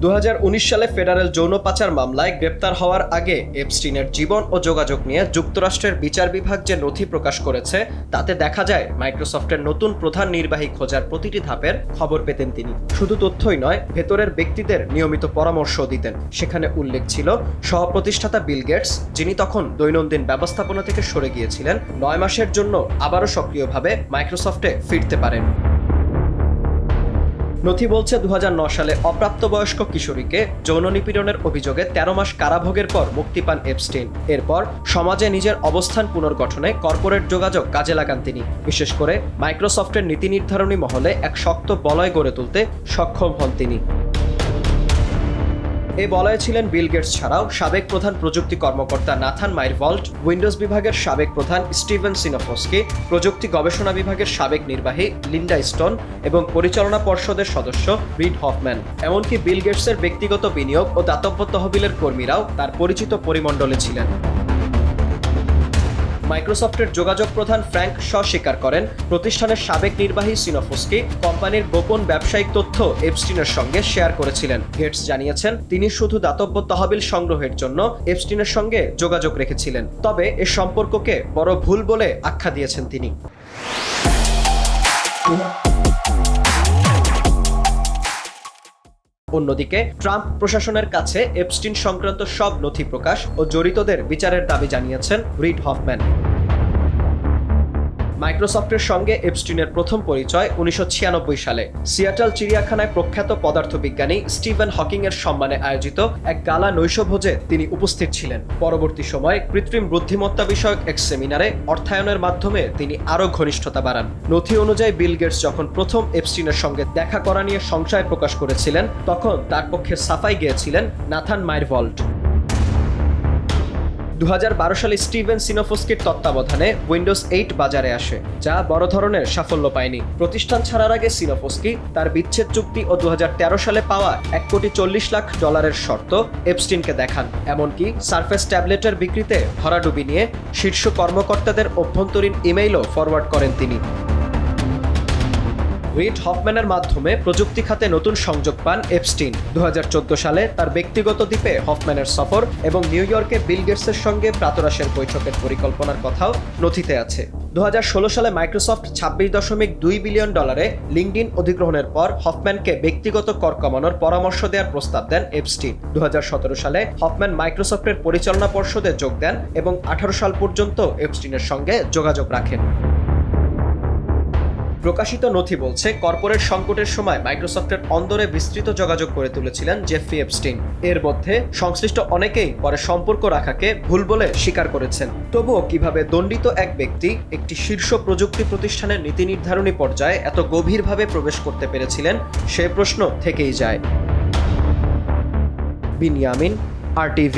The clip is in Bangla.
2019 সালে ফেডারেল যৌন পাচার মামলায় গ্রেপ্তার হওয়ার আগে এপস্টিনের জীবন ও যোগাযোগ নিয়ে যুক্তরাষ্ট্রের বিচার বিভাগ যে নথি প্রকাশ করেছে তাতে দেখা যায় মাইক্রোসফটের নতুন প্রধান নির্বাহী খোঁজার প্রতিটি ধাপের খবর পেতেন তিনি। শুধু তথ্যই নয়, ভেতরের ব্যক্তিদের নিয়মিত পরামর্শও দিতেন। সেখানে উল্লেখ ছিল সহপ্রতিষ্ঠাতা বিল গেটস, যিনি তখন দৈনন্দিন ব্যবস্থাপনা থেকে সরে গিয়েছিলেন, 9 মাসের জন্য আবারও সক্রিয়ভাবে মাইক্রোসফটে ফিরতে পারেন। নথি বলছে 2009 সালে অপ্রাপ্তবয়স্ক কিশোরীকে যৌন নিপীড়নের অভিযোগে 13 মাস কারাভোগের পর মুক্তি পান এপস্টিন। এরপর সমাজে নিজের অবস্থান পুনর্গঠনে কর্পোরেট যোগাযোগ কাজে লাগান তিনি। বিশেষ করে মাইক্রোসফটের নীতি নির্ধারণী মহলে এক শক্ত বলয় গড়ে তুলতে সক্ষম হন তিনি। এই বলয়ে ছিলেন বিল গেটস ছাড়াও সাবেক প্রধান প্রযুক্তি কর্মকর্তা নাথান মাইরভল্ট, উইন্ডোজ বিভাগের সাবেক প্রধান স্টিভেন সিনোফস্কি, প্রযুক্তি গবেষণা বিভাগের সাবেক নির্বাহী লিন্ডা স্টোন এবং পরিচালনা পর্ষদের সদস্য রিড হফম্যান। এমনকি বিল গেটসের ব্যক্তিগত বিনিয়োগ ও দাতব্য তহবিলের কর্মীরাও তার পরিচিত পরিমণ্ডলে ছিলেন। মাইক্রোসফটের যোগাযোগ প্রধান ফ্র্যাঙ্ক শ স্বীকার করেন, প্রতিষ্ঠানের সাবেক নির্বাহী সিনোফস্কি কোম্পানির গোপন ব্যবসায়িক তথ্য এপস্টিনের সঙ্গে শেয়ার করেছিলেন। গেটস জানিয়েছেন তিনি শুধু দাতব্য তহবিল সংগ্রহের জন্য এপস্টিনের সঙ্গে যোগাযোগ রেখেছিলেন। তবে এ সম্পর্ককে বড় ভুল বলে আখ্যা দিয়েছেন তিনি। অন্যদিকে ট্রাম্প প্রশাসনের কাছে এপস্টিন সংক্রান্ত সব নথি প্রকাশ ও জড়িতদের বিচারের দাবি জানিয়েছেন রিড হফম্যান। মাইক্রোসফটের সঙ্গে এপস্টিনের প্রথম পরিচয় 1996 সালে সিয়াটল চিড়িয়াখানায় প্রখ্যাত পদার্থবিজ্ঞানী স্টিভেন হকিং এর সম্মানে আয়োজিত এক গালা নৈশভোজে তিনি উপস্থিত ছিলেন। পরবর্তী সময়ে কৃত্রিম বুদ্ধিমত্তা বিষয়ক এক সেমিনারে অর্থায়নের মাধ্যমে তিনি আরও ঘনিষ্ঠতা বাড়ান। নথি অনুযায়ী বিল গেটস যখন প্রথম এপস্টিনের সঙ্গে দেখা করা নিয়ে সংশয় প্রকাশ করেছিলেন, তখন তার পক্ষে সাফাই গেয়েছিলেন নাথান মাইরভল্ট। 2012 সালে স্টিভেন সিনোফস্কির তত্ত্বাবধানে উইন্ডোজ 8 বাজারে আসে, যা বড় ধরনের সাফল্য পায়নি। প্রতিষ্ঠান ছাড়ার আগে সিনোফস্কি তার বিচ্ছেদ চুক্তি ও 2013 সালে পাওয়া $1,40,00,000 শর্ত এপস্টিনকে দেখান। এমনকি সারফেস ট্যাবলেটের বিক্রিতে ভরাডুবি নিয়ে শীর্ষ কর্মকর্তাদের অভ্যন্তরীণ ইমেইলও ফরওয়ার্ড করেন তিনি। রিড হফম্যানের মাধ্যমে প্রযুক্তি খাতে নতুন সংযোগ পান এপস্টিন। 2014 সালে তার ব্যক্তিগত দ্বীপে হফম্যানের সফর এবং নিউ ইয়র্কে বিল গেটসের সঙ্গে প্রাতরাশের বৈঠকের পরিকল্পনার কথাও নথিতে আছে। 2016 সালে মাইক্রোসফট $26.2 বিলিয়ন লিঙ্কডইন অধিগ্রহণের পর হফম্যানকে ব্যক্তিগত কর কমানোর পরামর্শ দেওয়ার প্রস্তাব দেন এপস্টিন। 2017 সালে হফম্যান মাইক্রোসফটের পরিচালনা পর্ষদে যোগ দেন এবং 18 সাল পর্যন্ত এপস্টিনের সঙ্গে যোগাযোগ রাখেন। প্রকাশিত নথি বলছে কর্পোরেট সংকটের সময় মাইক্রোসফটের অন্দরে বিস্তৃত যোগাযোগ করে তুলেছিলেন জেফ্রি এপস্টিন। এর মধ্যে সংশ্লিষ্ট অনেকেই পরে সম্পর্ক রাখাকে ভুল বলে স্বীকার করেছেন। তবুও কিভাবে দণ্ডিত এক ব্যক্তি একটি শীর্ষ প্রযুক্তি প্রতিষ্ঠানের নীতি নির্ধারণী পর্যায়ে এত গভীরভাবে প্রবেশ করতে পেরেছিলেন, সে প্রশ্ন থেকেই যায়। বিনিয়ামিন, RTV।